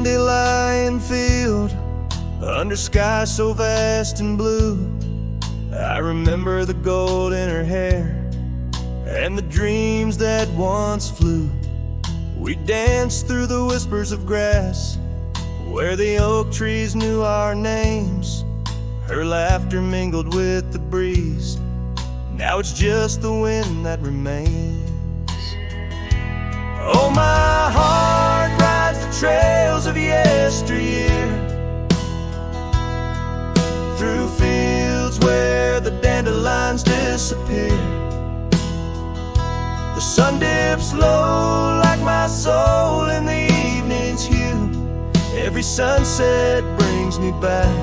dandelion field, under sky so vast and blue. I remember the gold in her hair and the dreams that once flew. We danced through the whispers of grass where the oak trees knew our names. Her laughter mingled with the breeze. Now it's just the wind that remains. Oh, my heart rides the trails of yesteryear, through fields where the dandelions disappear. The sun dips low like my soul in the evening's hue. Every sunset brings me back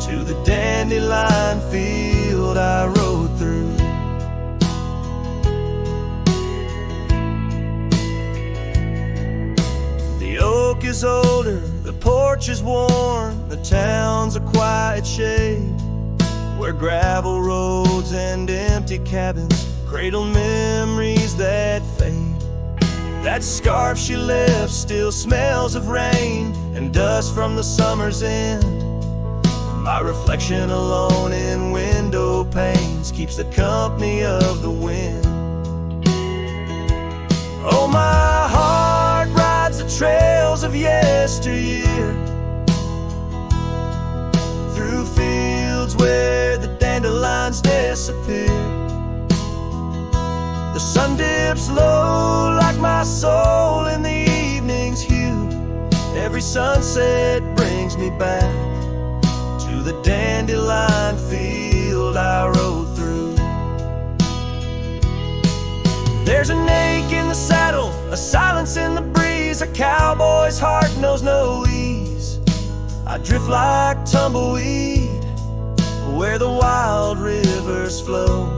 to the dandelion field I rode through. The oak is older, the porch is worn, the town's a quiet shade, where gravel roads and empty cabins cradle memories that fade. That scarf she left still smells of rain and dust from the summer's end. My reflection alone in window panes keeps the company of the wind. Oh, my heart rides the trails of yesteryear, through fields where the dandelions disappear. The sun dips low like my soul in the evening's hue. Every sunset brings me back to the dandelion field I rode through. There's an ache in the saddle, a silence in the breeze. A cowboy's heart knows no ease. I drift like tumbleweed where the wild rivers flow,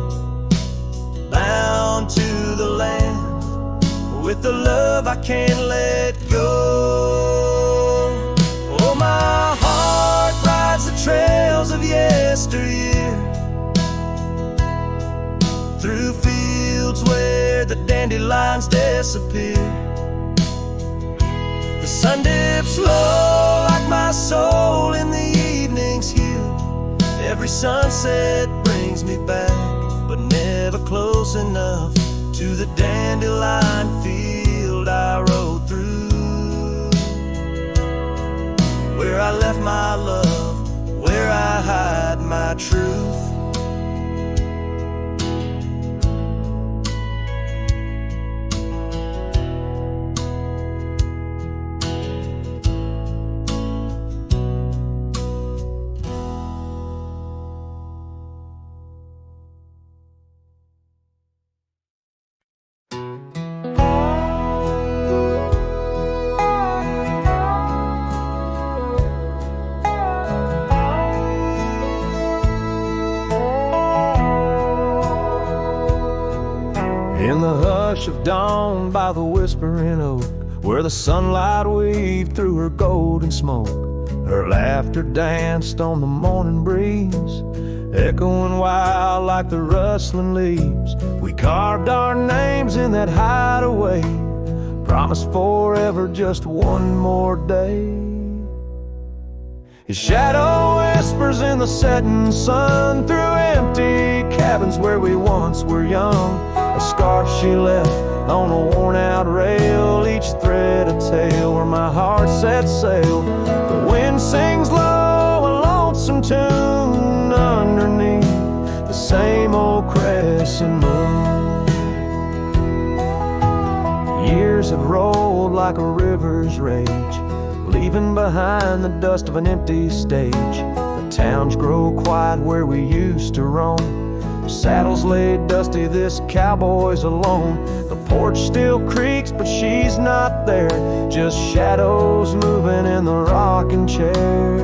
bound to the land with the love I can't let go. Oh, my heart rides the trails of yesteryear, through fields where the dandelions disappear. The sun dips low like my soul in the evening's hue. Every sunset brings me back, but never close enough to the dandelion field I rode through, where I left my love, where I hide my truth. In the hush of dawn by the whispering oak, where the sunlight weaved through her golden smoke, her laughter danced on the morning breeze, echoing wild like the rustling leaves. We carved our names in that hideaway, promised forever just one more day. His shadow whispers in the setting sun, through empty cabins where we once were young. A scarf she left on a worn-out rail, each thread a tale where my heart set sail. The wind sings low, a lonesome tune underneath the same old crescent moon. Years have rolled like a river's rage, leaving behind the dust of an empty stage. The towns grow quiet where we used to roam, saddles laid dusty, this cowboy's alone. The porch still creaks, but she's not there, just shadows moving in the rocking chair.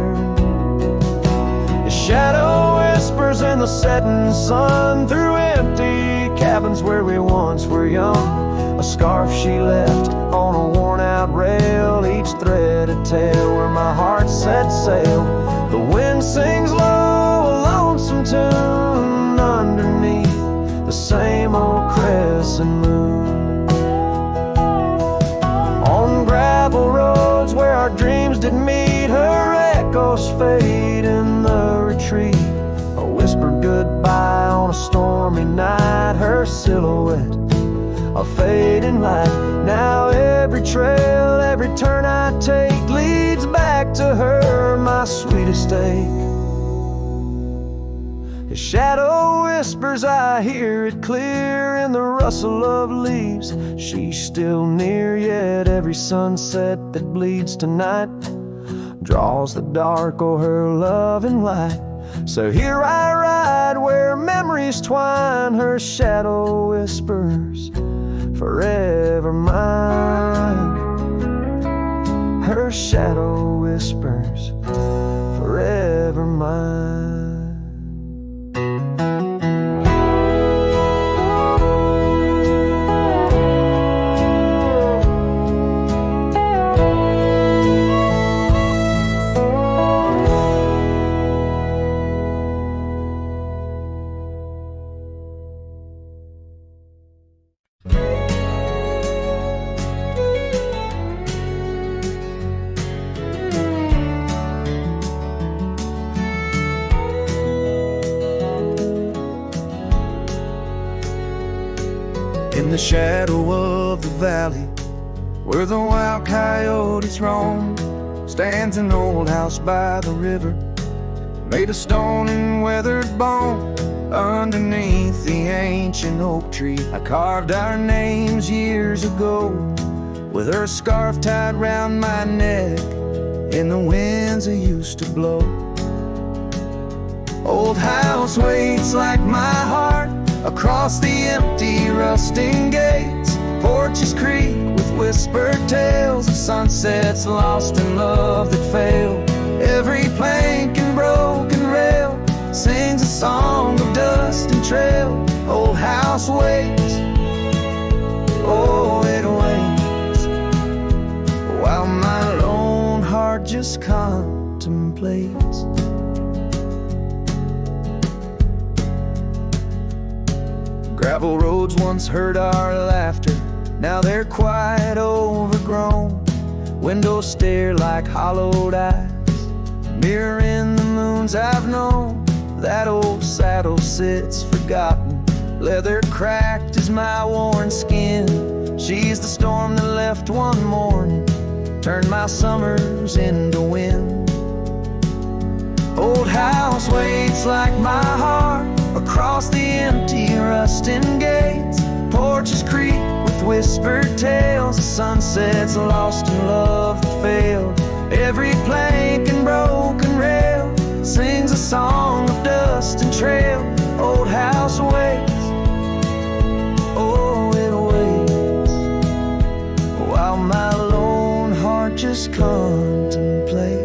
His shadow whispers in the setting sun, through empty cabins where we once were young. A scarf she left on a worn-out rail, each thread a tale where my heart set sail. The wind sings low, a lonesome tune underneath the same old crescent moon. On gravel roads where our didn't meet, her echoes fade in the retreat. A whispered goodbye on a stormy night, her silhouette a fading light. Now every trail, every turn I take leads back to her, my sweetest ache. His shadow whispers, I hear it clear in the rustle of leaves. She's still near, yet every sunset that bleeds tonight draws the dark o'er her loving light. So here I ride where memories twine, her shadow whispers, forever mine. Her shadow whispers, forever mine. In the shadow of the valley, where the wild coyotes roam, stands an old house by the river, made of stone and weathered bone. Underneath the ancient oak tree, I carved our names years ago, with her scarf tied round my neck in the winds that used to blow. Old house waits like my heart across the empty rusting gates. Porches creak with whispered tales of sunsets lost in love that failed. Every plank and broken rail sings a song of dust and trail. Old house waits, oh it waits, while my lone heart just contemplates. Gravel roads once heard our laughter, now they're quite overgrown. Windows stare like hollowed eyes, mirroring the moons I've known. That old saddle sits forgotten, leather cracked as my worn skin. She's the storm that left one morning, turned my summers into wind. Old house waits like my heart across the empty rusting gates. Porches creak with whispered tales of sunsets lost in love that failed. Every plank and broken rail sings a song of dust and trail. Old house waits, oh it waits, while my lone heart just contemplates.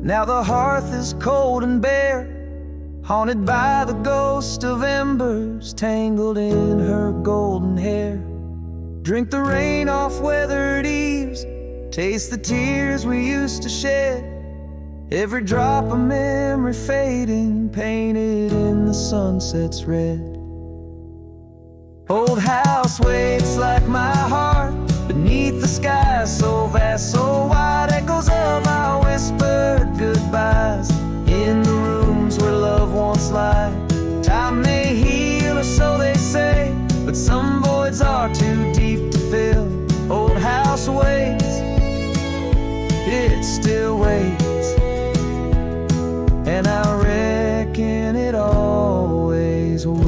Now the hearth is cold and bare, haunted by the ghost of embers tangled in her golden hair. Drink the rain off weathered eaves, taste the tears we used to shed. Every drop of memory fading, painted in the sunset's red. Old house waits like my heart beneath the sky so vast, so wide. Echoes of our whispered goodbyes in the rooms where love once lied. Time may heal, or so they say, but some voids are too deep to fill. Old house waits, it still waits, and I reckon it always will.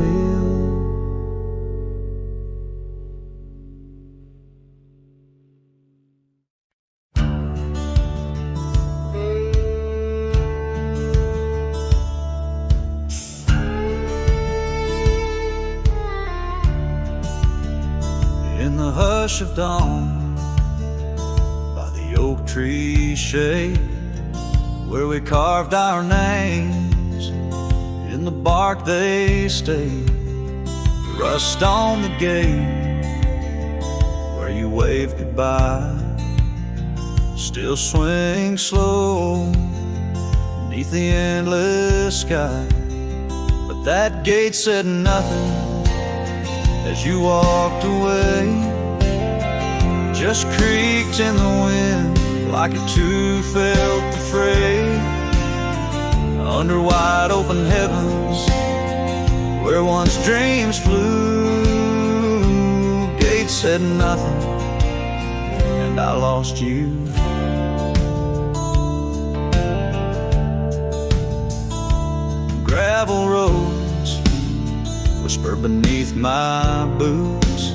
In the hush of dawn, by the oak tree shade, where we carved our names, in the bark they stayed. Rust on the gate, where you waved goodbye still swing slow beneath the endless sky. But that gate said nothing as you walked away, just creaked in the wind like it too felt the fray. Under wide open heavens where once dreams flew, gate said nothing and I lost you. Gravel roads whisper beneath my boots,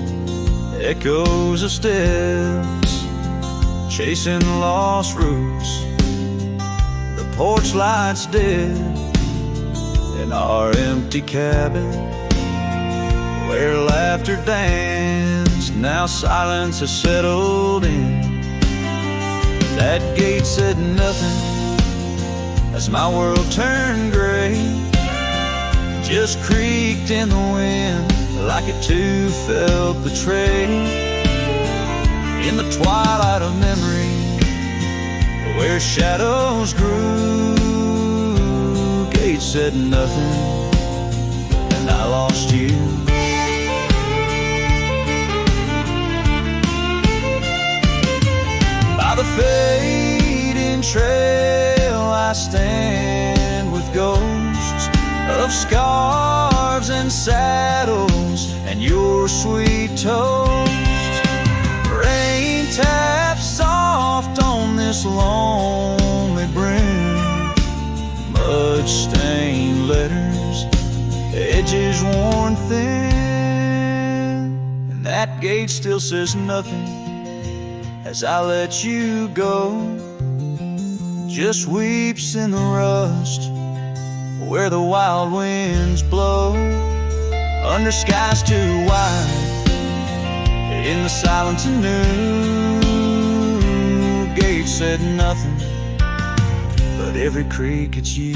echoes of steps chasing lost roots. The porch lights dead in our empty cabin where laughter danced. Now silence has settled in. That gate said nothing as my world turned gray, just creaked in the wind like it too felt betrayed. In the twilight of memory where shadows grew, gate said nothing and I lost you. By the fading trail I stand with ghosts of scarves and saddles and your sweet toast. Rain taps soft on this lonely brim, mud-stained letters, edges worn thin, and that gate still says nothing as I let you go, just weeps in the rust where the wild winds blow. Under skies too wide, in the silence anew, gate said nothing, but every creak it's you.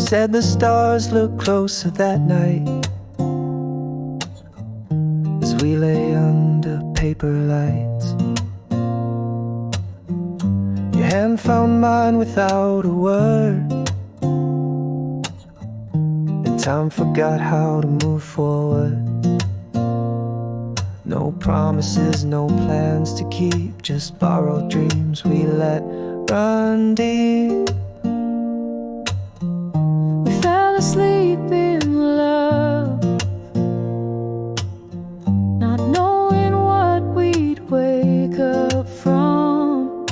Said the stars looked closer that night as we lay under paper lights. Your hand found mine without a word, and time forgot how to move forward. No promises, no plans to keep, just borrowed dreams we let run deep. Asleep in love, not knowing what we'd wake up from.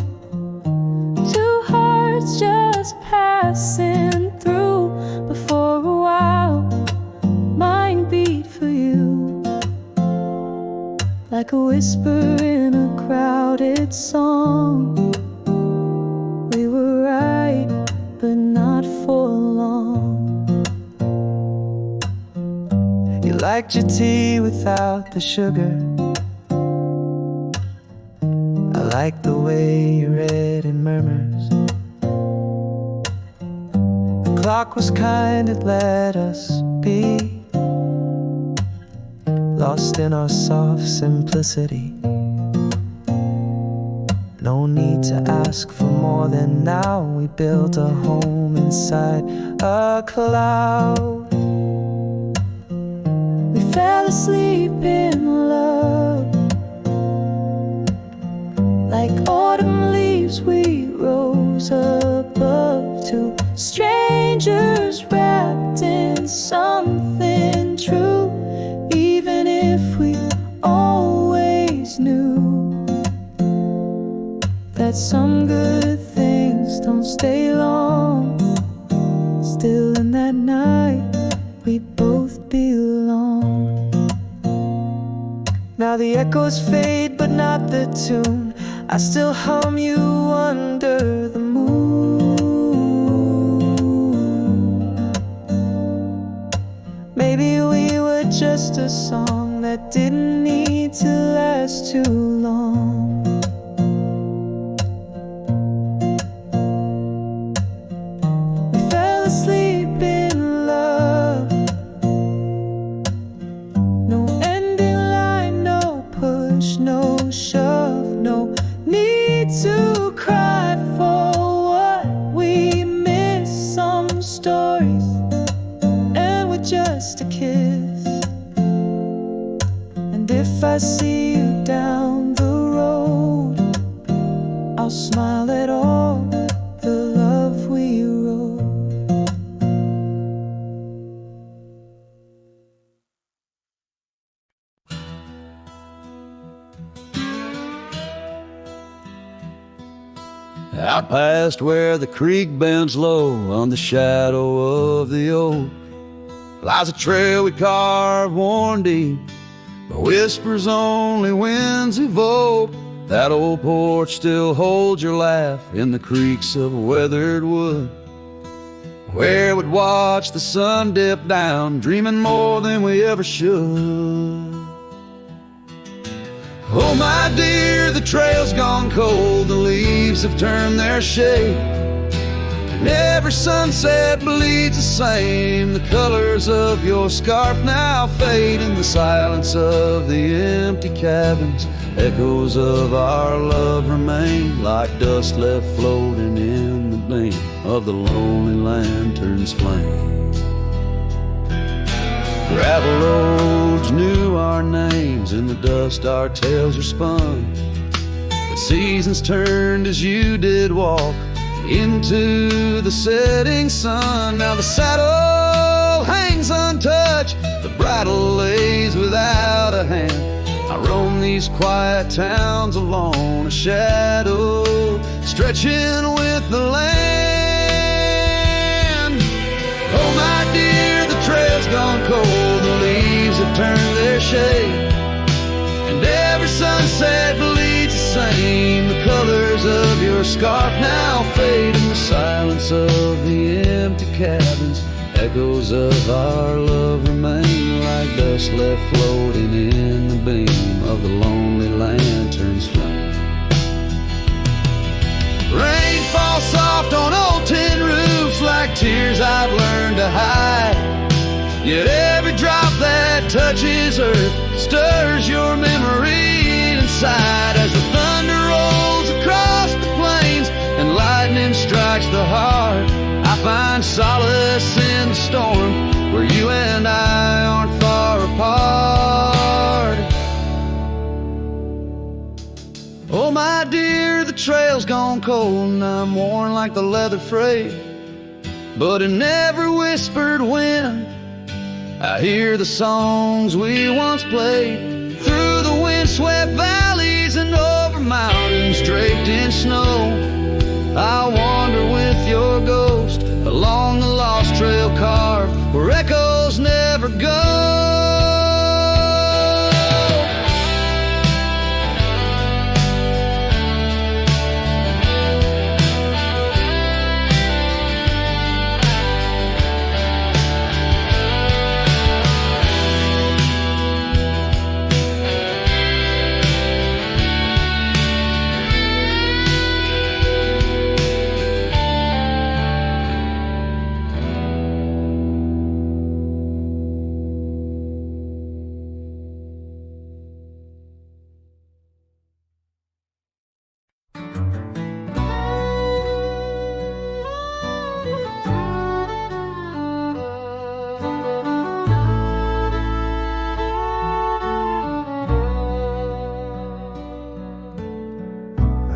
Two hearts just passing through. Before a while, mine beat for you, like a whisper in a crowded song. We were right, but not for long. You liked your tea without the sugar. I liked the way you read in murmurs. The clock was kind, it let us be lost in our soft simplicity. No need to ask for more than now. We built a home inside a cloud. Fell asleep in love, like autumn leaves we rose above. Two strangers wrapped in something true, even if we always knew that some good things don't stay long. Still in that night we both belong. Now the echoes fade, but not the tune. I still hum you under the moon. a song that didn't need to last too long. We fell asleep in love. No ending line, no push, no shove, no need to cry for what we miss. Some stories end with just a kiss. And if I see you down the road, I'll smile at all the love we wrote. Out past where the creek bends low on the shadow of the oak lies a trail we carved worn deep, but whispers only winds evoke. That old porch still holds your laugh in the creaks of weathered wood, where we'd watch the sun dip down, dreaming more than we ever should. Oh my dear, the trail's gone cold, the leaves have turned their shade, and every sunset bleeds the same. The colors of your scarf now fade in the silence of the empty cabins. Echoes of our love remain like dust left floating in the beam of the lonely lantern's flame. Gravel roads knew our names, in the dust our tales are spun, but seasons turned as you did walk into the setting sun. Now the saddle hangs untouched, the bridle lays without a hand. I roam these quiet towns alone, a shadow stretching with the land. Oh my dear, the trail's gone cold, the leaves have turned their shade, and every sunset bleeds the same. The colors of your scarf now fade in the silence of the empty cabins. Echoes of our love remain like dust left floating in the beam of the lonely lantern's flame. Rain falls soft on old tin roofs like tears I've learned to hide, yet every drop that touches earth stirs your memory inside. As the thunder rolls across the plains and lightning strikes the heart, I find solace in the storm where you and I aren't far apart. Oh my dear, the trail's gone cold and I'm worn like the leather freight, but in every whispered wind I hear the songs we once played. Through the windswept valleys and over mountains draped in snow, I'll wander with your ghost along the lost trail carved where echoes never go.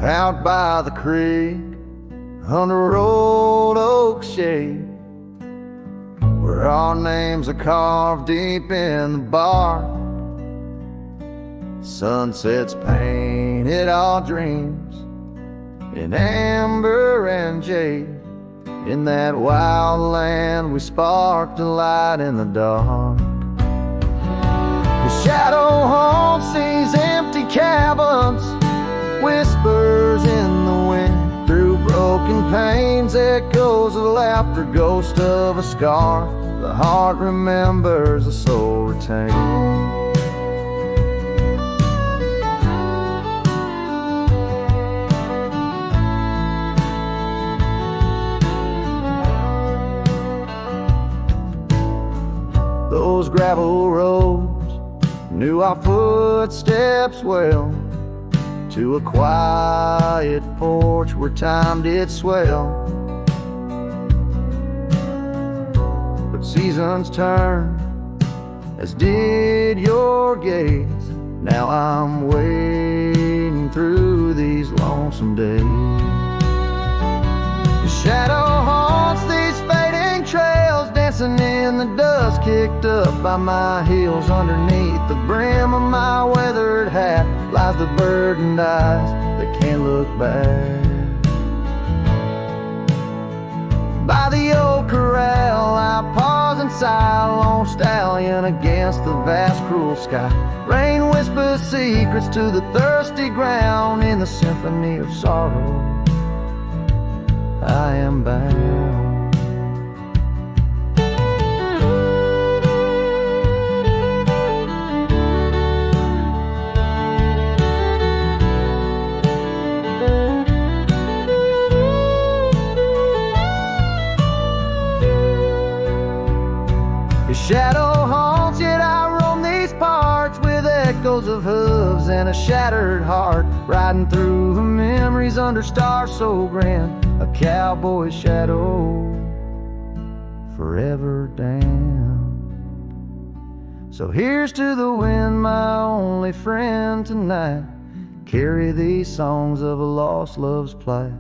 Out by the creek, under old oak shade, where our names are carved deep in the bark. Sunsets painted our dreams in amber and jade. In that wild land we sparked a light in the dark. The shadow haunts these empty cabins, whispers in the wind through broken broken pains, echoes of laughter, ghost of a scar. The heart remembers, the soul retains. Those gravel roads knew our footsteps well, to a quiet porch where time did swell. But seasons turn, as did your gaze. Now I'm wading through these lonesome days. The shadow haunts these fading trails, dancing in the dust kicked up by my heels. Underneath the brim of my weathered hat lies the burdened eyes that can't look back. By the old corral I pause and sigh, a lone stallion against the vast cruel sky. Rain whispers secrets to the thirsty ground. In the symphony of sorrow I am bound. Shadow haunts, yet I roam these parts with echoes of hooves and a shattered heart, riding through the memories under stars so grand. A cowboy's shadow, forever damned. So here's to the wind, my only friend tonight. Carry these songs of a lost love's plight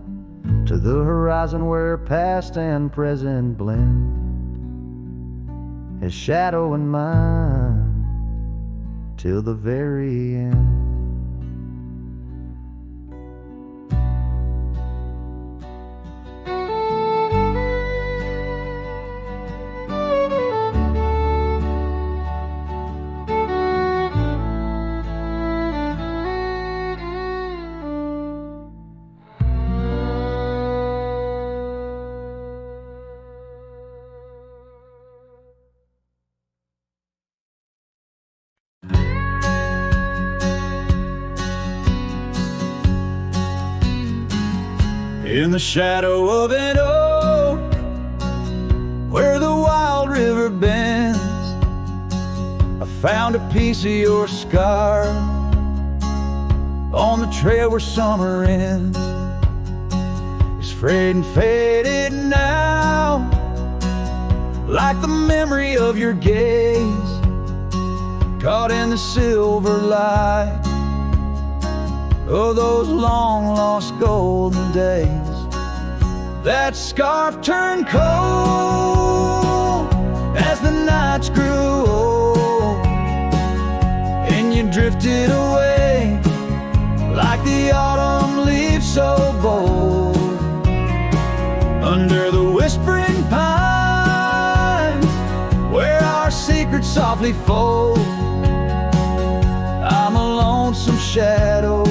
to the horizon where past and present blend. His shadow and mine till the very end. In the shadow of an oak, where the wild river bends, I found a piece of your scar on the trail where summer ends. It's frayed and faded now, like the memory of your gaze, caught in the silver light of those long lost golden days. That scarf turned cold as the nights grew old, and you drifted away like the autumn leaves so bold. Under the whispering pines where our secrets softly fold, I'm a lonesome shadow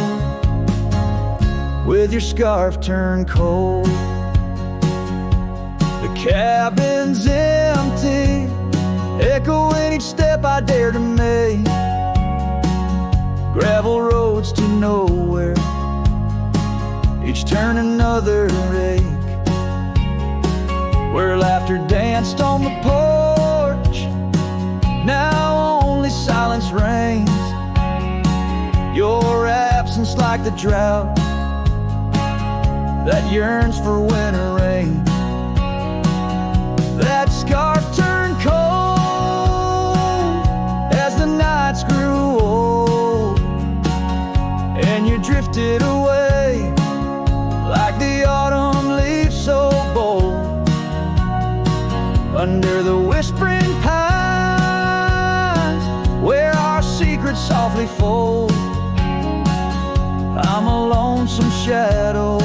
with your scarf turned cold. The cabin's empty, echoing each step I dare to make. Gravel roads to nowhere, each turn another ache. Where laughter danced on the porch, now only silence reigns. Your absence like the drought that yearns for winter rain. That scarf turned cold as the nights grew old, and you drifted away like the autumn leaves so bold. Under the whispering pines where our secrets softly fold, I'm a lonesome shadow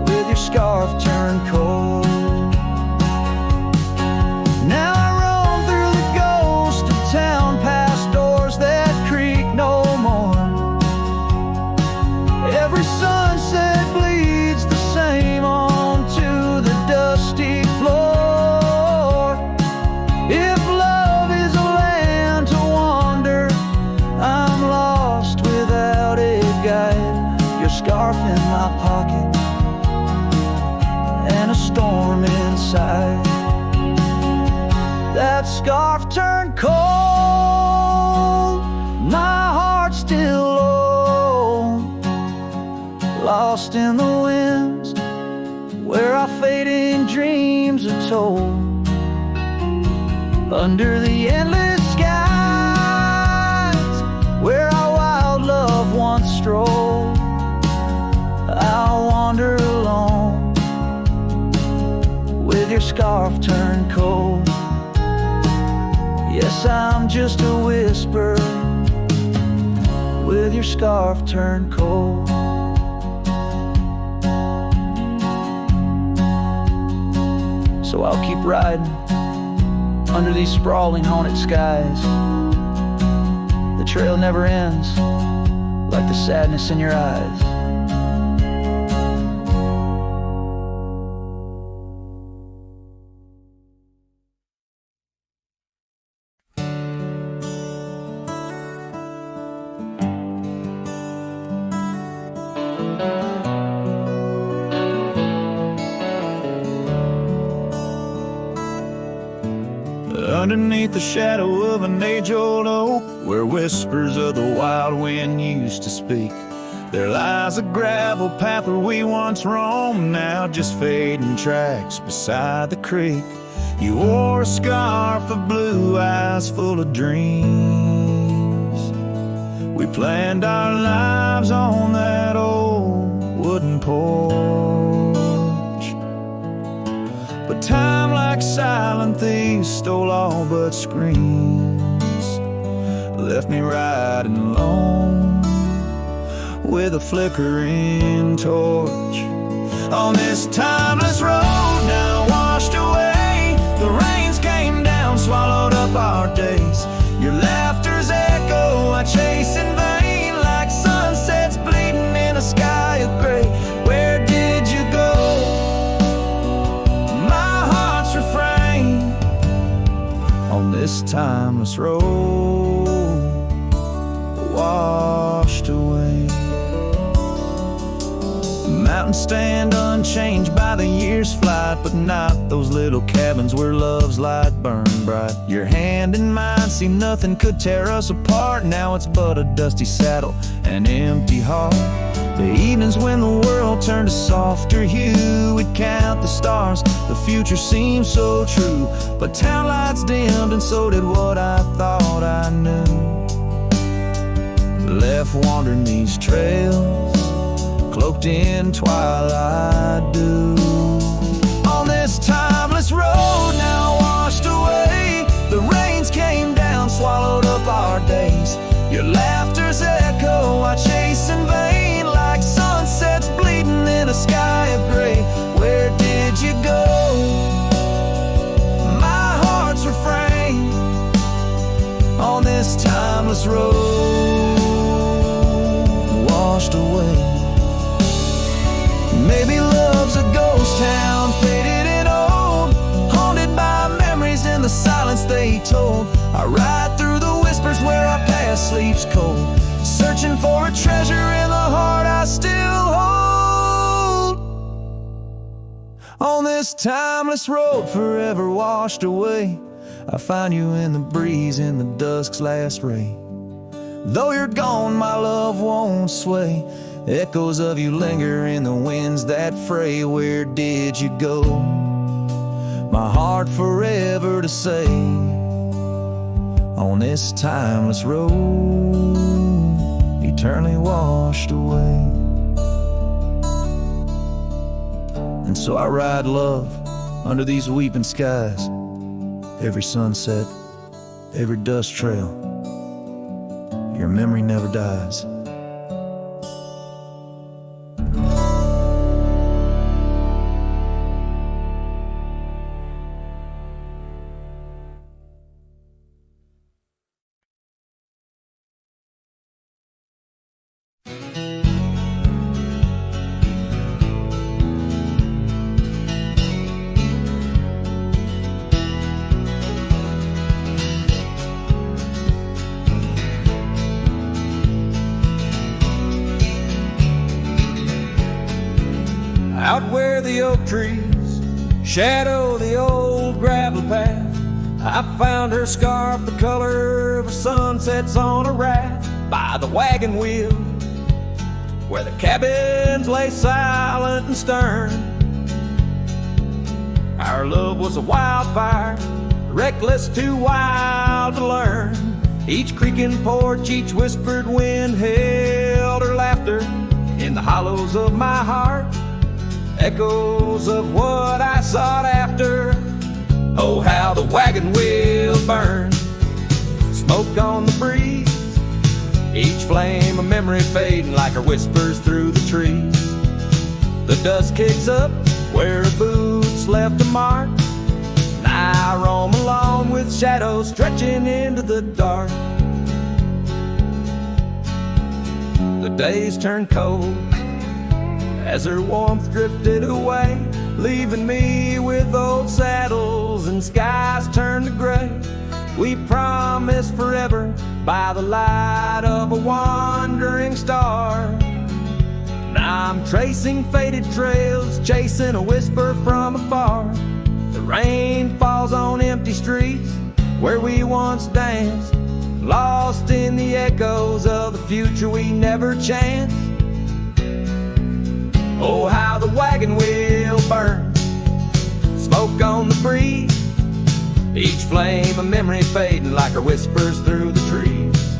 with your scarf turned cold. Now I roam through the ghost of town, past doors that creak no more. Every sunset bleeds the and a storm inside. That scarf turned cold, my heart still low, lost in the winds where our fading dreams are told. Under the endless skies where our wild love once strolled, I'll wander alone with your scarf turned cold. Yes, I'm just a whisper with your scarf turned cold. So I'll keep riding under these sprawling haunted skies. The trail never ends, like the sadness in your eyes. Underneath the shadow of an age-old oak, where whispers of the wild wind used to speak, there lies a gravel path where we once roamed, now just fading tracks beside the creek. You wore a scarf of blue eyes full of dreams. We planned our lives on that old wooden porch, but time, like silent thieves, stole all but screams, left me riding alone with a flickering torch. On this timeless road now washed away, the rains came down, swallowed up our days. Your laughter's echo I chase in vain, like sunsets bleeding in a sky of gray. Where did you go? On this timeless road, washed away. Mountains stand unchanged by the year's flight, but not those little cabins where love's light burned bright. Your hand in mine, see nothing could tear us apart. Now it's but a dusty saddle, an empty heart. The evenings when the world turned a softer hue, we'd count the stars, the future seemed so true. But town lights dimmed and so did what I thought I knew. Left wandering these trails, cloaked in twilight dew. On this timeless road now washed away, the rains came down, swallowed up our days. Your laughter's echo I chase in vain, like sunsets bleeding in a sky of gray. Where did you go? My heart's refrain on this timeless road, washed away. Maybe love's a ghost town, faded and old, haunted by memories in the silence they told. I ride through the whispers where our past sleeps cold, searching for a treasure in the heart I still hold. On this timeless road forever washed away, I find you in the breeze in the dusk's last ray. Though you're gone, my love won't sway, echoes of you linger in the winds that fray. Where did you go? My heart forever to say, on this timeless road, eternally washed away. And so I ride love under these weeping skies, every sunset, every dust trail, your memory never dies. Out where the oak trees Shadow the old gravel path. I found her scarf the color of sunsets on a raft by the wagon wheel, where the cabins lay silent and stern. Our love was a wildfire, reckless, too wild to learn. Each creaking porch, each whispered wind held her laughter in the hollows of my heart, echoes of what I sought after. Oh, how the wagon wheel burned, smoke on the breeze, each flame a memory fading like her whispers through the trees. The dust kicks up where her boots left a mark, and I roam alone with shadows stretching into the dark. The days turned cold as her warmth drifted away, leaving me with old saddles and skies turned to gray. We promised forever by the light of a wandering star. Now I'm tracing faded trails, chasing a whisper from afar. The rain falls on empty streets where we once danced, lost in the echoes of the future we never chanced. Oh, how the wagon wheel burns, smoke on the breeze, each flame a memory fading like her whispers through the trees.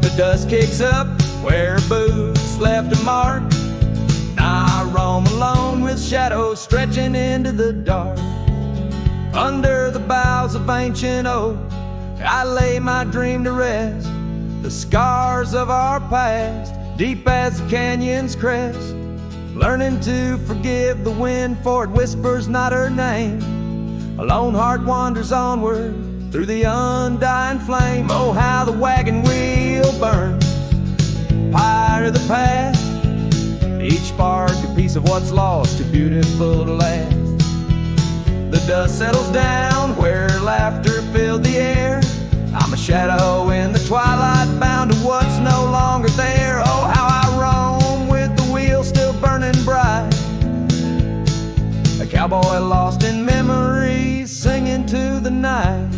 The dust kicks up where her boots left a mark, now I roam alone with shadows stretching into the dark. Under the boughs of ancient oak, I lay my dream to rest, the scars of our past, deep as the canyon's crest. Learning to forgive the wind, for it whispers not her name. A lone heart wanders onward through the undying flame. Oh, how the wagon wheel burns, pyre of the past, each spark a piece of what's lost, too beautiful to last. The dust settles down where laughter filled the air. I'm a shadow in the twilight, bound to what's no longer there. Oh, how I roam with the wheel still burning bright, a cowboy lost in memories, singing to the night.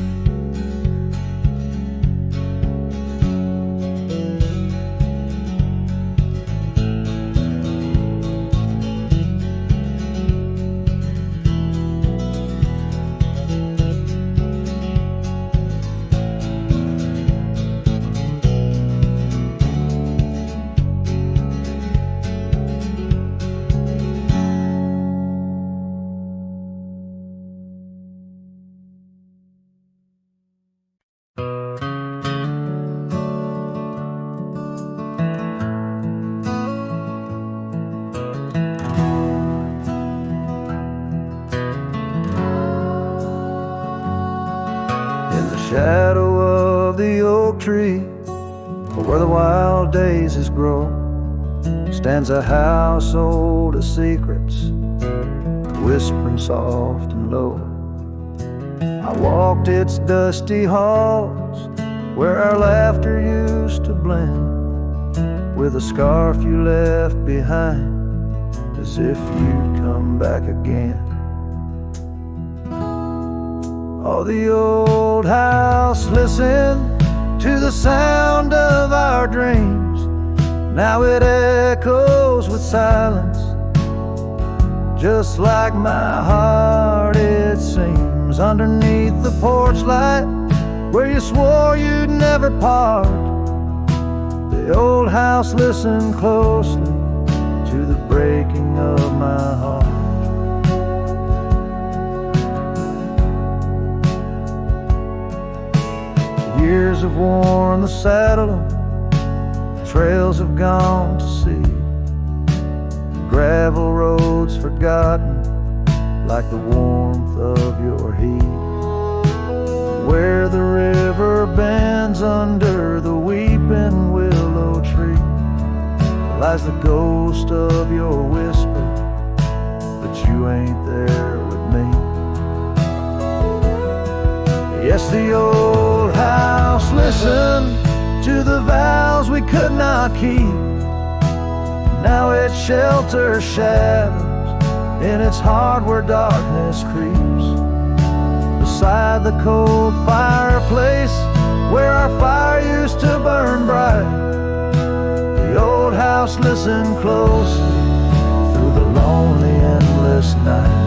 Shadow of the oak tree, where the wild daisies grow, stands a house old of secrets, whispering soft and low. I walked its dusty halls, where our laughter used to blend with a scarf you left behind, as if you'd come back again. Oh, the old house listened to the sound of our dreams. Now it echoes with silence, just like my heart it seems. Underneath the porch light, where you swore you'd never part, the old house listened closely to the breaking of my heart. Years have worn the saddle, trails have gone to seed, gravel roads forgotten like the warmth of your heat. Where the river bends under the weeping willow tree lies the ghost of your whisper, but you ain't there with me. Yes, the old house listened to the vows we could not keep. Now it shelters shadows in its heart where darkness creeps. Beside the cold fireplace where our fire used to burn bright, the old house listened closely through the lonely, endless night.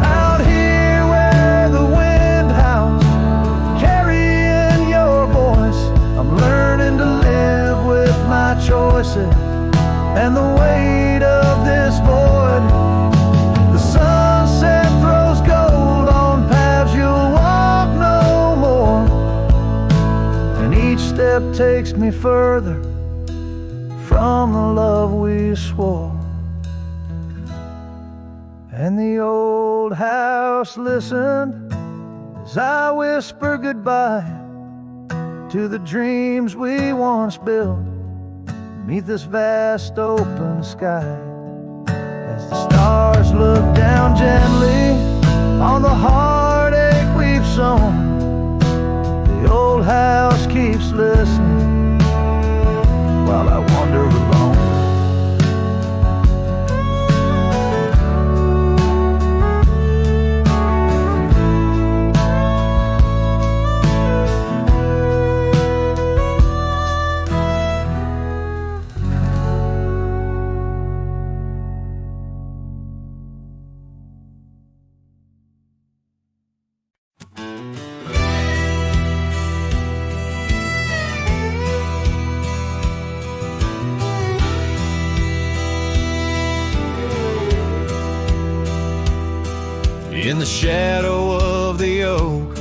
Out here where the wind howls, carrying your voice, I'm learning to live with my choices and the weight of this void. The sunset throws gold on paths you'll walk no more, and each step takes me further from the love we swore. And the old house listened as I whisper goodbye to the dreams we once built beneath this vast open sky. As the stars look down gently on the heartache we've sown, the old house keeps listening while I wander alone. In the shadow of the oak,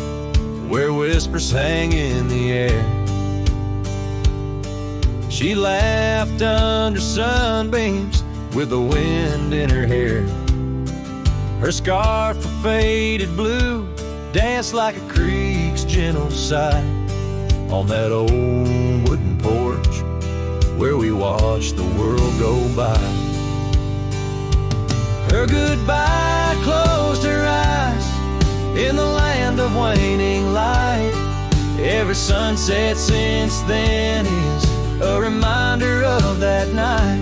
where whispers hang in the air, she laughed under sunbeams with the wind in her hair. Her scarf of faded blue danced like a creek's gentle sigh on that old wooden porch where we watched the world go by. Her goodbye closed her eyes in the land of waning light. Every sunset since then is a reminder of that night.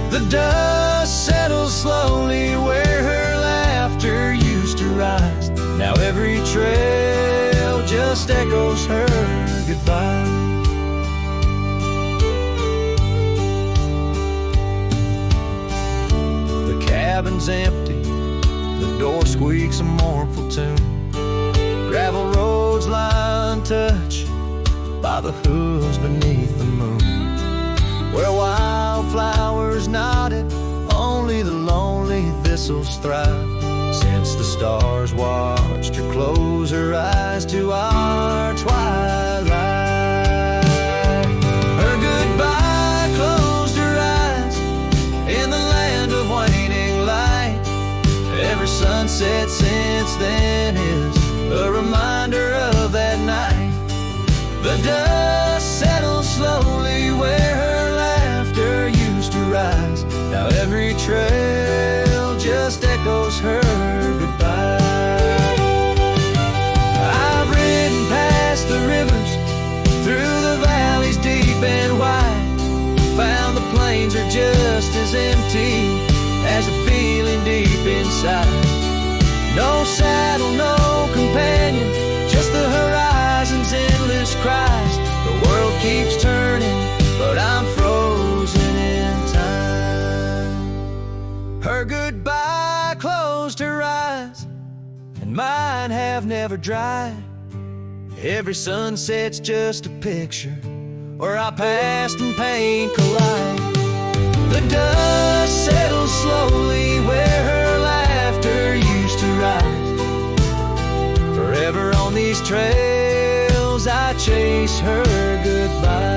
The dust settles slowly where her laughter used to rise. Now every trail just echoes her goodbye. Cabin's empty, the door squeaks a mournful tune. Gravel roads lie untouched by the hooves beneath the moon. Where wildflowers nodded, only the lonely thistles thrive. Since the stars watched her close her eyes to our twilight. Her goodbye closed her eyes in the land of waning light. Every sunset since then is a reminder of that night. The dust settles slowly where her laughter used to rise. Now every trail just echoes her goodbye. I've ridden past the rivers, through the valleys deep and wide, found the plains are just as empty as a feeling deep inside. No saddle, no companion, just the horizon's endless cries. The world keeps turning, but I'm frozen in time. Her goodbye closed her eyes, and mine have never dried. Every sunset's just a picture where our past and pain collide. The dust settles slowly where her laughter used to rise. Forever on these trails I chase her goodbye.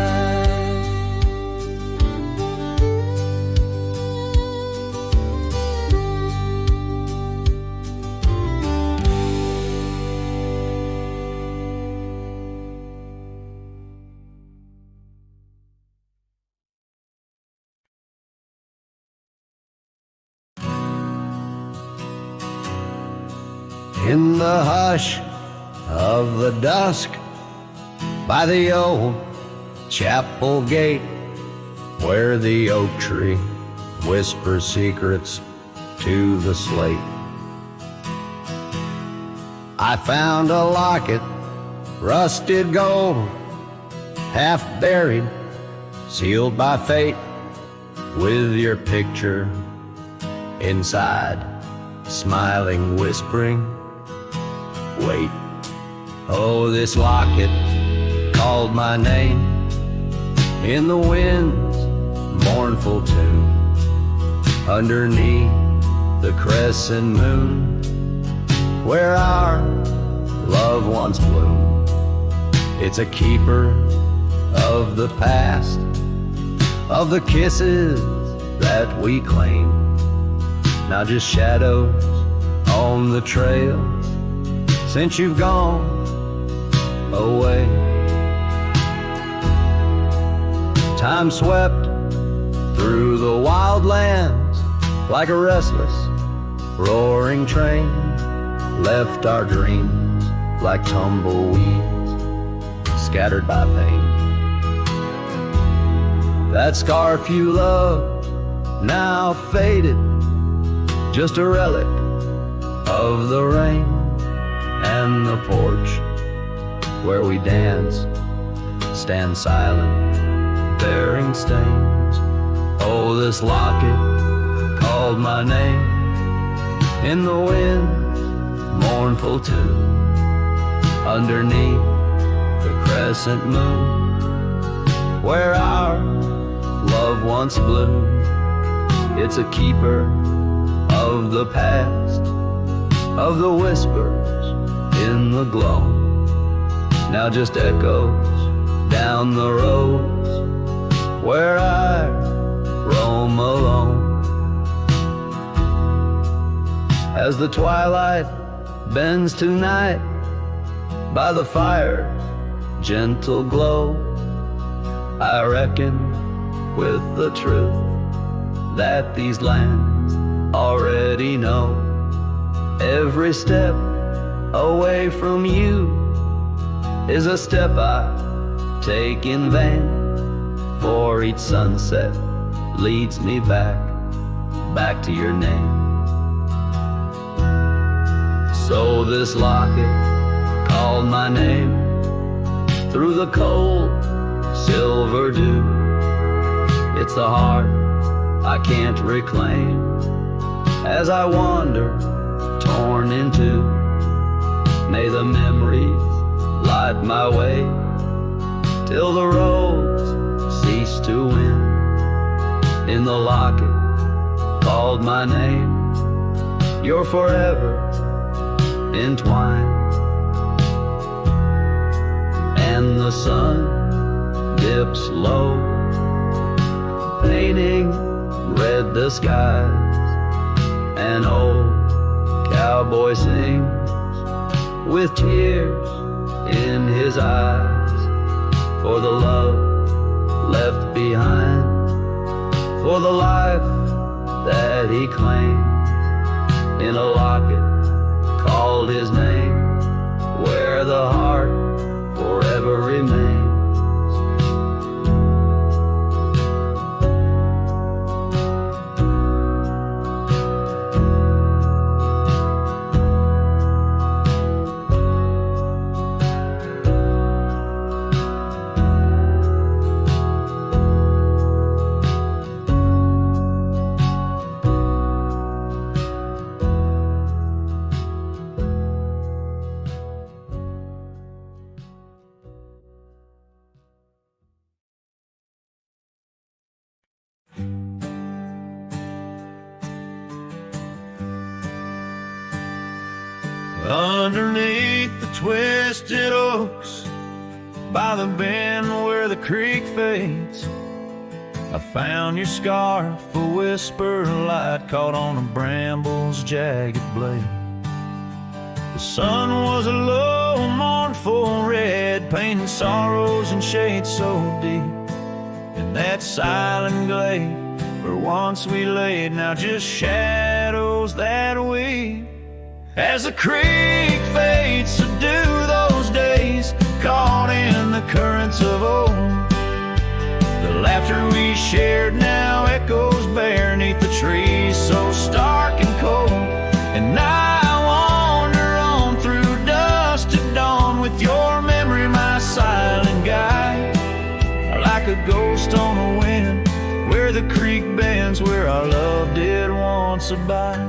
In the hush of the dusk, by the old chapel gate, where the oak tree whisper secrets to the slate. I found a locket, rusted gold, half buried, sealed by fate, with your picture inside, smiling, whispering, wait. Oh, this locket called my name in the wind's mournful tune, underneath the crescent moon, where our love once bloomed. It's a keeper of the past, of the kisses that we claim, now just shadows on the trail since you've gone away. Time swept through the wild lands like a restless, roaring train, left our dreams like tumbleweeds scattered by pain. That scarf you loved, now faded, just a relic of the rain, and the porch where we danced stand silent, bearing stains. Oh, this locket called my name in the wind's mournful tune, underneath the crescent moon, where our love once bloomed. It's a keeper of the past, of the whispers in the glow, now just echoes down the roads where I roam alone. As the twilight bends to night by the fire's gentle glow, I reckon with the truth that these lands already know. Every step away from you is a step I take in vain, for each sunset leads me back to your name. So this locket called my name through the cold silver dew. It's the heart I can't reclaim as I wander torn in two. May the memories light my way till the roads cease to win. In the locket called my name, you're forever entwined. And the sun dips low, painting red the skies. An old cowboy sings with tears in his eyes, for the love left behind, for the life that he claims. In a locket called his name, where the heart forever remains. Underneath the twisted oaks, by the bend where the creek fades, I found your scarf, a whisper of light caught on a bramble's jagged blade. The sun was a low, mournful red, painting sorrows in shades so deep. In that silent glade where once we laid, now just shadows that weep. As the creek fades to do those days, caught in the currents of old, the laughter we shared now echoes bare 'neath 'neath the trees so stark and cold. And I wander on through dusk to dawn with your memory, my silent guide, like a ghost on the wind, where the creek bends, where our love did once abide.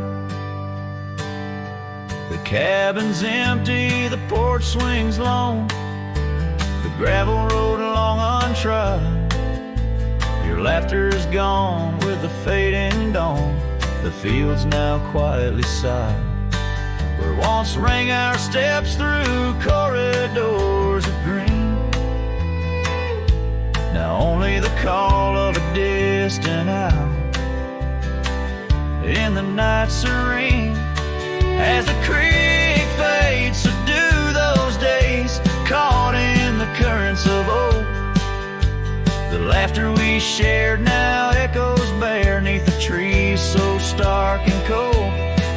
The cabin's empty, the porch swings lone, the gravel road long untrod. Your laughter's gone with the fading dawn, the fields now quietly sigh. Where once rang our steps through corridors of green, now only the call of a distant owl in the night serene. As the creek fades, so do those days, caught in the currents of old. The laughter we shared now echoes bare 'neath the trees so stark and cold.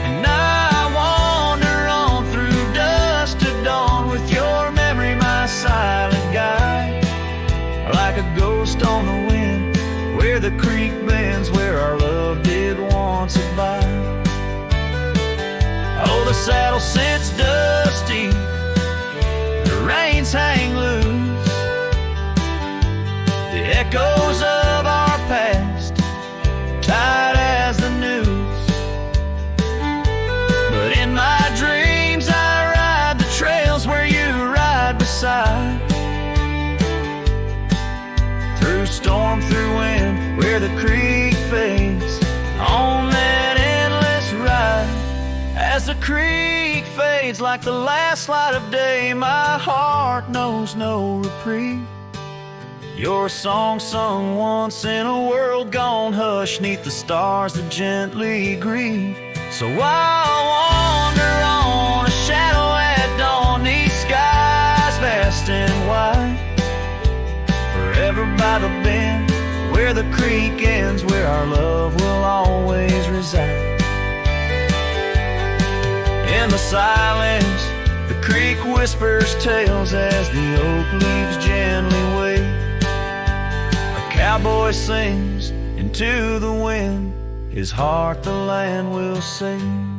And I wander on through dusk to dawn with your memory, my silent guide, like a ghost on the wind, where the creek bends, where our love did once abide. Oh, the saddle sits dusty, the reins hang loose, the echoes of our past tight as the news. But in my dreams I ride the trails where you ride beside, through storm, through wind, where the creek fades, on that endless ride. As the creek fades like the last light of day, my heart knows no reprieve. Your song sung once in a world gone hush, 'neath the stars that gently grieve. So I'll wander on, a shadow at dawn, 'neath skies vast and wide, forever by the bend, where the creek ends, where our love will always reside. In the silence, the creek whispers tales as the oak leaves gently wave. A cowboy sings into the wind, his heart the land will sing.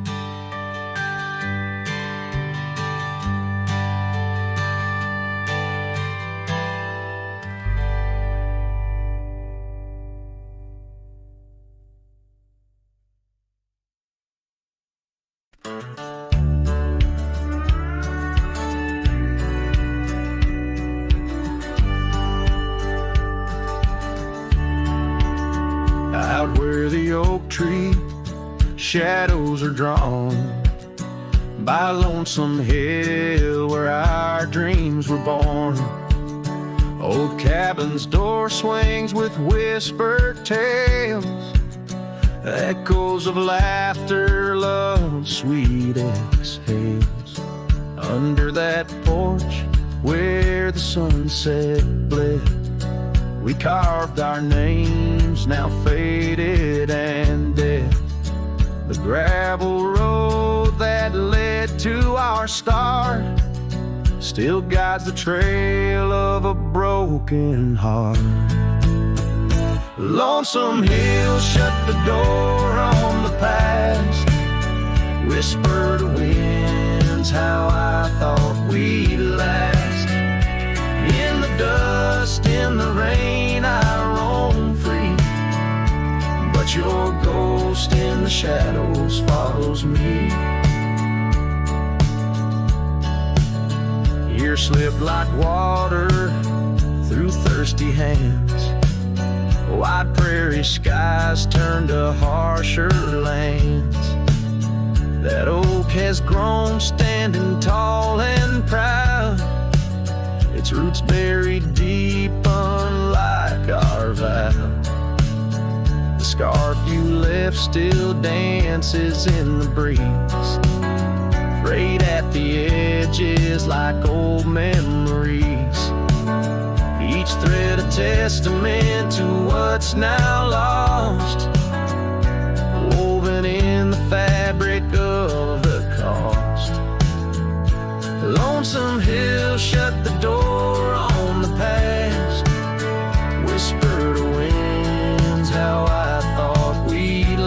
Out where the oak tree shadows are drawn, by a lonesome hill where our dreams were born. Old cabin's door swings with whispered tales, echoes of laughter, love, sweet exhales. Under that porch where the sunset bled, we carved our names, now faded and dead. The gravel road that led to our start still guides the trail of a broken heart. Lonesome Hill shut the door on the past, whispered winds how I thought we'd last. In the dust, in the rain, I roam free, but your ghost in the shadows follows me. Years slipped like water through thirsty hands, wide prairie skies turned to harsher lands. That oak has grown standing tall and proud, its roots buried deep unlike our vow. The scarf you left still dances in the breeze, frayed at the edges like old memories. Each thread a testament to what's now lost, woven in the fabric of the cost. Lonesome Hill shut the door on the past, whispered winds how I thought we'd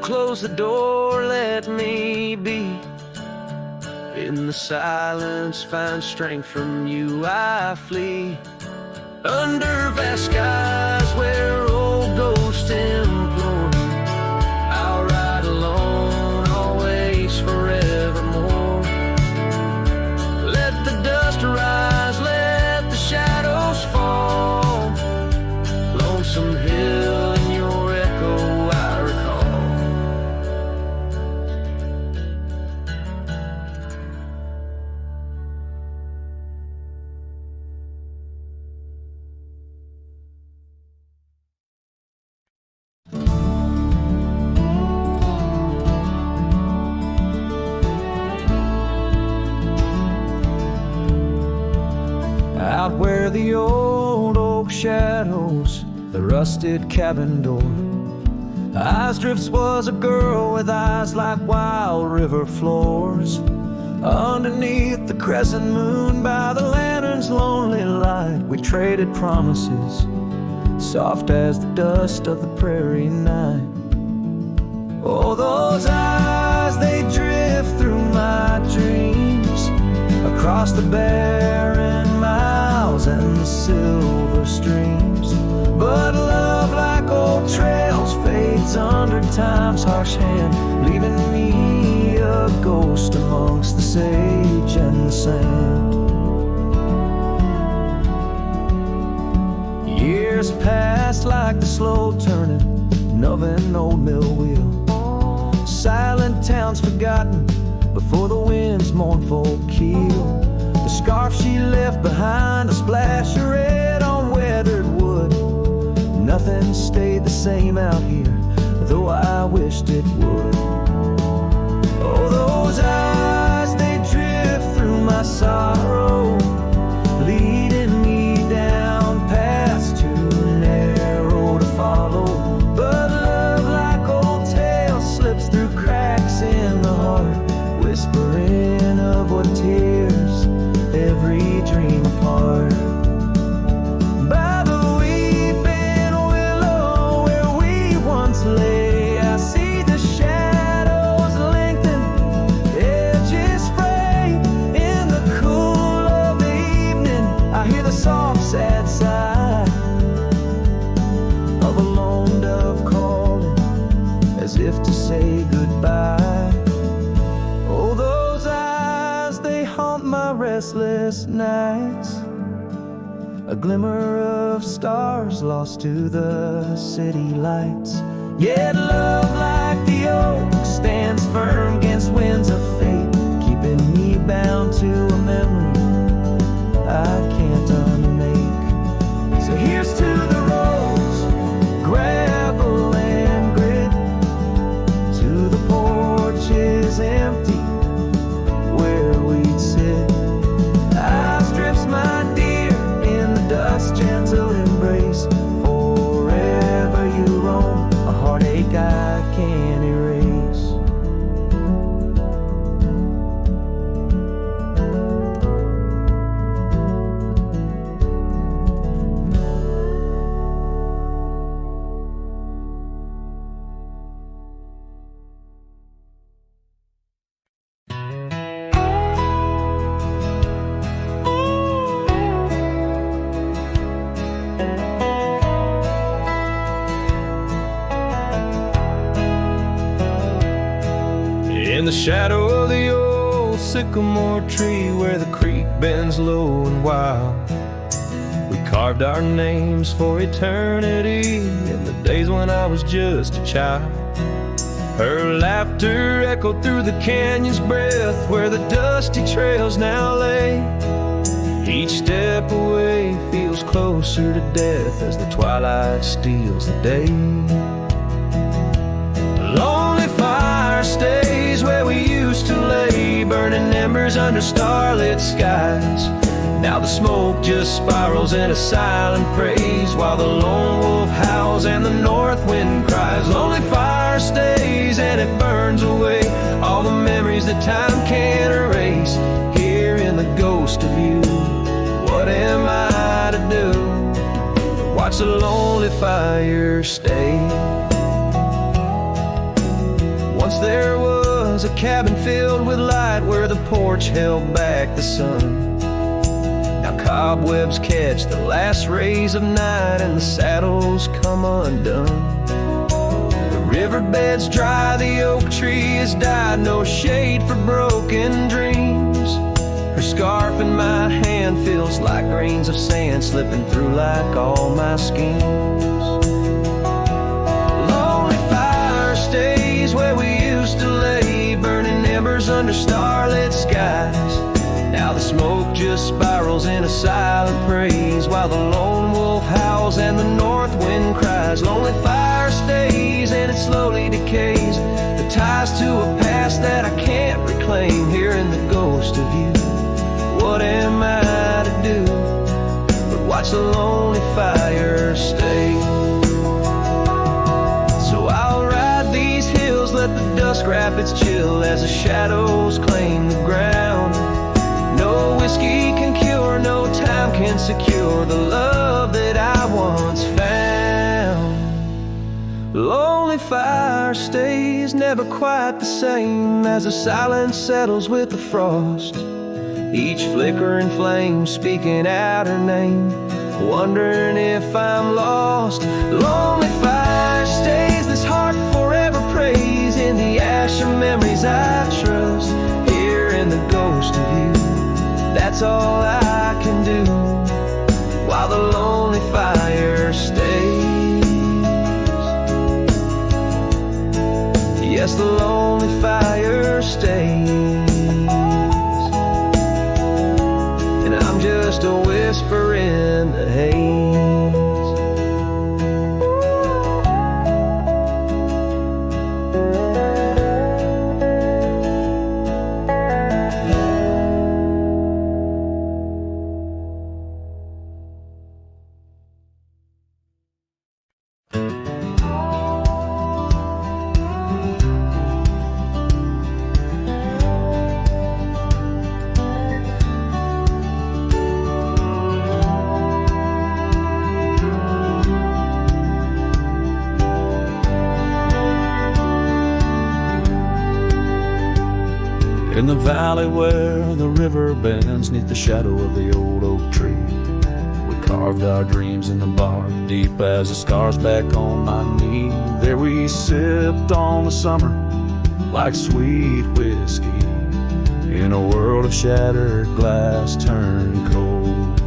close the door, let me be. In the silence, find strength from you, I flee. Under vast skies where old ghosts implore, I'll ride alone, always, forevermore. Let the dust rise, let the shadows fall. Lonesome hill and your echo I recall. Out where the old oak shadows the rusted cabin door, Eyes Drifts was a girl with eyes like wild river floors. Underneath the crescent moon by the lantern's lonely light, we traded promises, soft as the dust of the prairie night. Oh, those eyes, they drift through my dreams, across the barren miles and the silver streams. But love, like old trails, fades under time's harsh hand, leaving me a ghost amongst the sage and the sand. Years passed like the slow turning of an old mill wheel, silent towns forgotten before the wind's mournful keel. The scarf she left behind, a splash of red on weathered wood. Nothing stayed the same out here, though I wished it would. Oh, those eyes, they drift through my sorrow, leading me down paths too narrow to follow. But love, like old tales, slips through cracks in the heart, whispering of what tears every dream apart. By the weeping willow where we once lay, I see the shadows lengthen, edges fray. In the cool of the evening, I hear the soft sad sigh of a lone dove calling, as if to say goodbye. Oh, those eyes, they haunt my restless nights, a glimmer of stars lost to the city lights. Yet love, like the oak, stands firm against winds of fate, keeping me bound to a memory I can't unmake. So here's to the roads, gravel and grit, to the porches empty where we'd sit. Eyes Drifts, my dear, in the dust, gentle embrace. Forever you roam, a heartache I can't erase. In the shadow of the old sycamore tree where the creek bends low and wild, we carved our names for eternity in the days when I was just a child. Her laughter echoed through the canyon's breath where the dusty trails now lay. Each step away feels closer to death as the twilight steals the day. Lonely fire stays where we used to lay, burning embers under starlit skies. Now the smoke just spirals in a silent praise, while the lone wolf howls and the north wind cries. Lonely fire stays and it burns away all the memories that time can't erase. Here in the ghost of you, what am I to do? Watch the lonely fire stay. Once there was a cabin filled with light where the porch held back the sun. Now cobwebs catch the last rays of night and the saddles come undone. The riverbed's dry, the oak tree has died, no shade for broken dreams. Her scarf in my hand feels like grains of sand slipping through like all my schemes. Lonely fire stays where we used to lay, burning embers under starlit skies. Now the smoke just spirals in a silent praise, while the lone wolf howls and the north wind cries. Lonely fire stays and it slowly decays, the ties to a past that I can't reclaim. Hearing the ghost of you, what am I to do but watch the lonely fire stay? So I'll ride these hills, let the dusk wrap its chill as the shadows claim the ground. No whiskey can cure, no time can secure the love that I once found. Lonely fire stays, never quite the same as the silence settles with the frost. Each flickering flame speaking out her name, wondering if I'm lost. Lonely fire stays, this heart forever prays in the ash of memories I trust. Hearing the ghost of you, that's all I can do while the lonely fire stays. Yes, the lonely fire stays. I'm just a whisper in the haze. In the valley where the river bends neath the shadow of the old oak tree, we carved our dreams in the bark, deep as the scars back on my knee. There we sipped on the summer like sweet whiskey, in a world of shattered glass turned cold.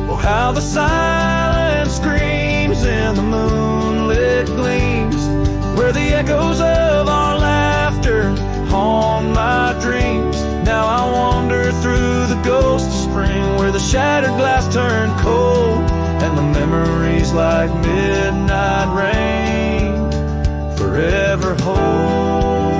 Oh, how the silence screams in the moonlit gleams, where the echoes of our laughter haunt my dreams. Now I wander through the ghost of spring, where the shattered glass turned cold, and the memories like midnight rain forever hold.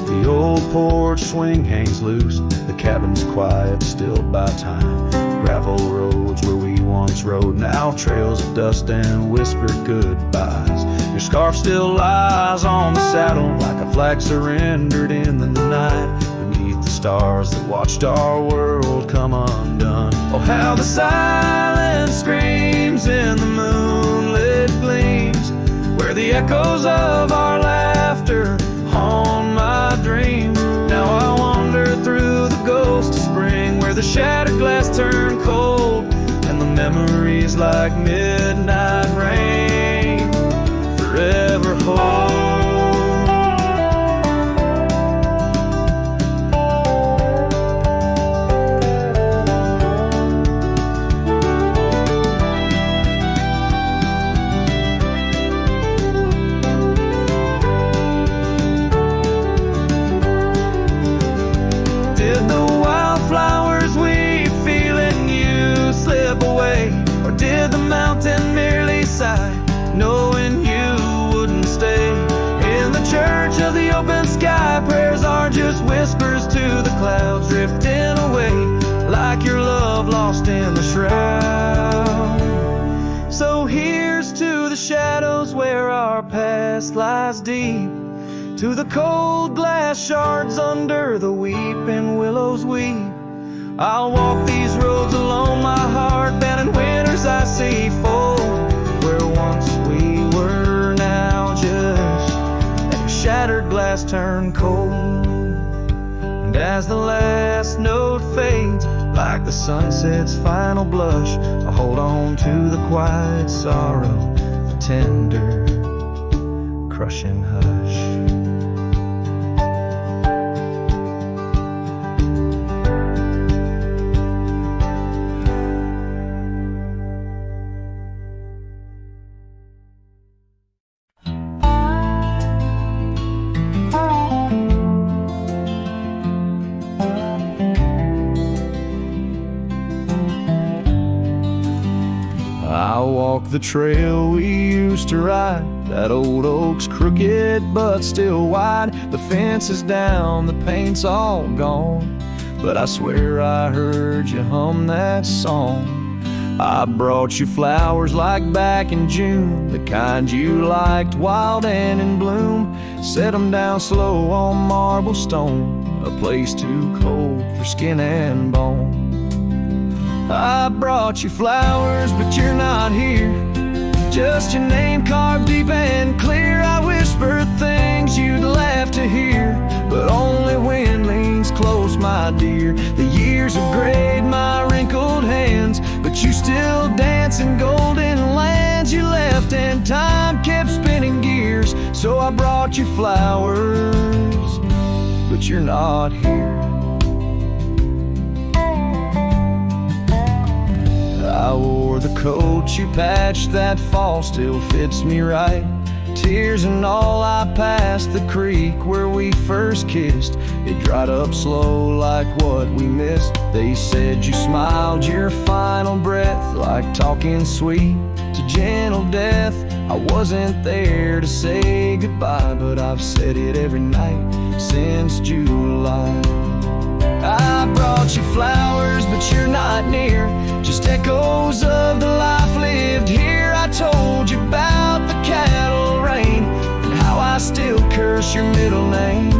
The old porch swing hangs loose, the cabin's quiet, still by time. Gravel roads where we once rode, now trails of dust and whispered goodbyes. Your scarf still lies on the saddle like a flag surrendered in the night, beneath the stars that watched our world come undone. Oh, how the silence screams in the moonlit gleams, where the echoes of our laughter haunt my dreams. Now I wander through the ghost of spring, where the shattered glass turned cold, and the memories like midnight rain forever hold. Did the wildflowers we feel in you slip away, or did the mountain merely sigh, knowing you wouldn't stay? In the church of the open sky, prayers are just whispers to the clouds, drifting away like your love lost in the shroud. So here's to the shadows where our past lies deep, to the cold glass shards under the weeping willows weep. I'll walk these roads alone, my heart bent in winters I see full. Where once we were, now just a shattered glass turned cold. And as the last note fades, like the sunset's final blush, I hold on to the quiet sorrow, the tender, crushing hush. I'll walk the trail we used to ride. That old oak's crooked but still wide. The fence is down, the paint's all gone, but I swear I heard you hum that song. I brought you flowers like back in June, the kind you liked, wild and in bloom. Set 'em down slow on marble stone, a place too cold for skin and bone. I brought you flowers, but you're not here. Just your name carved deep and clear. I whisper things you'd laugh to hear, but only wind leans close, my dear. The years have grayed my wrinkled hands, but you still dance in golden lands you left, and time kept spinning gears. So I brought you flowers, but you're not here. I wore the coat you patched that fall, still fits me right. Tears and all, I passed the creek where we first kissed. It dried up slow like what we missed. They said you smiled your final breath, like talking sweet to gentle death. I wasn't there to say goodbye, but I've said it every night since July. I brought you flowers, but you're not near. Just echoes of the life lived here. I told you about the cattle rain and how I still curse your middle name.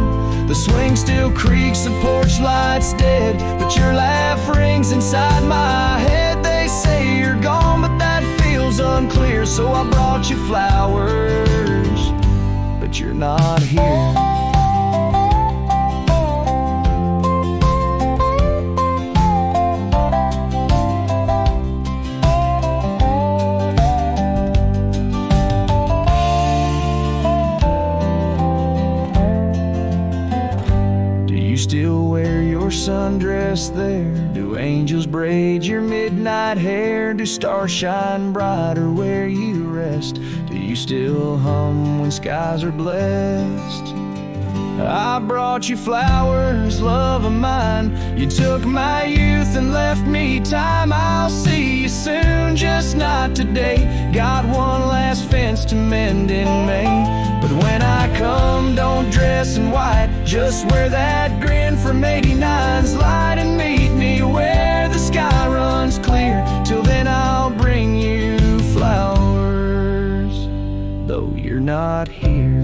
The swing still creaks, the porch light's dead, but your laugh rings inside my head. They say you're gone, but that feels unclear. So I brought you flowers, but you're not here. Still wear your sundress there? Do angels braid your midnight hair? Do stars shine brighter where you rest? Do you still hum when skies are blessed? I brought you flowers, love of mine. You took my youth and left me time. I'll see you soon, just not today. Got one last fence to mend in May. But when I come, don't dress in white. Just wear that grin from 89's light and meet me where the sky runs clear. Till then I'll bring you flowers, though you're not here.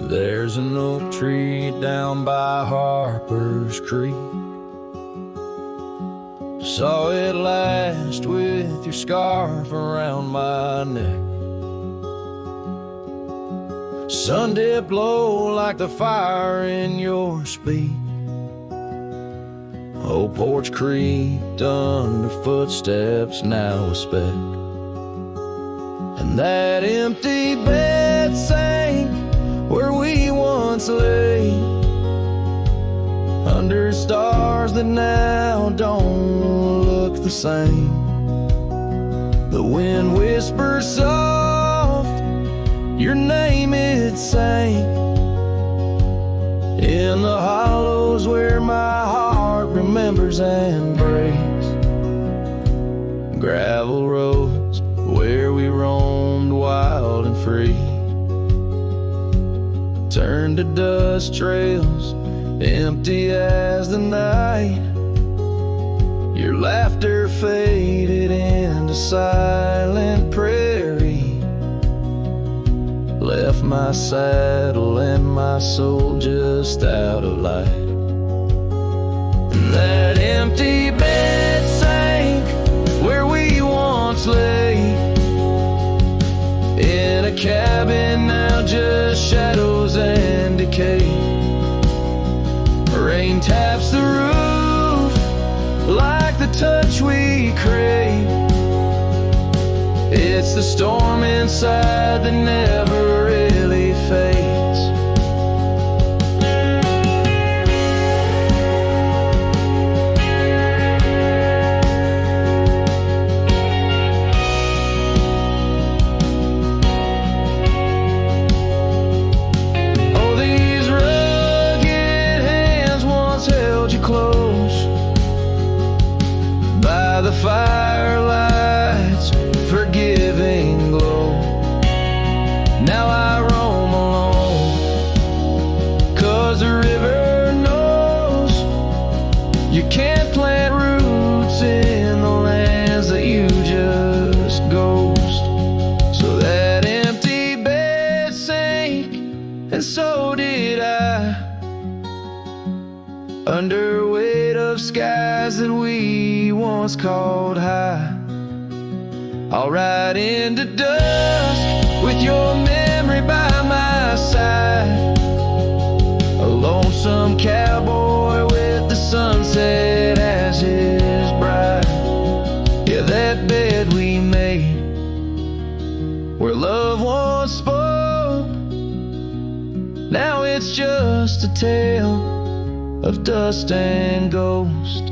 There's an oak tree down by Harper's Creek. Saw it last with your scarf around my neck. Sun dipped low like the fire in your speech. Old porch creaked under footsteps, now a speck. And that empty bed sank where we once lay, under stars that now don't look the same. The wind whispers soft, your name it sang, in the hollows where my heart remembers and breaks. Gravel roads where we roamed turned to dust trails, empty as the night. Your laughter faded into silent prairie, left my saddle and my soul just out of light. That empty bed sank where we once lay, in a cabin now just shadows and decay. Rain taps the roof like the touch we crave. It's the storm inside that never really fades. The firelight's forgiving glow. Now I roam alone, 'cause the river knows you can't plant roots in the lands that you just ghost. So that empty bed sank, and so did I, under weight of skies that we once called high. I'll ride into dusk with your memory by my side, a lonesome cowboy with the sunset as his bride. Yeah, that bed we made where love once spoke, now it's just a tale of dust and ghost.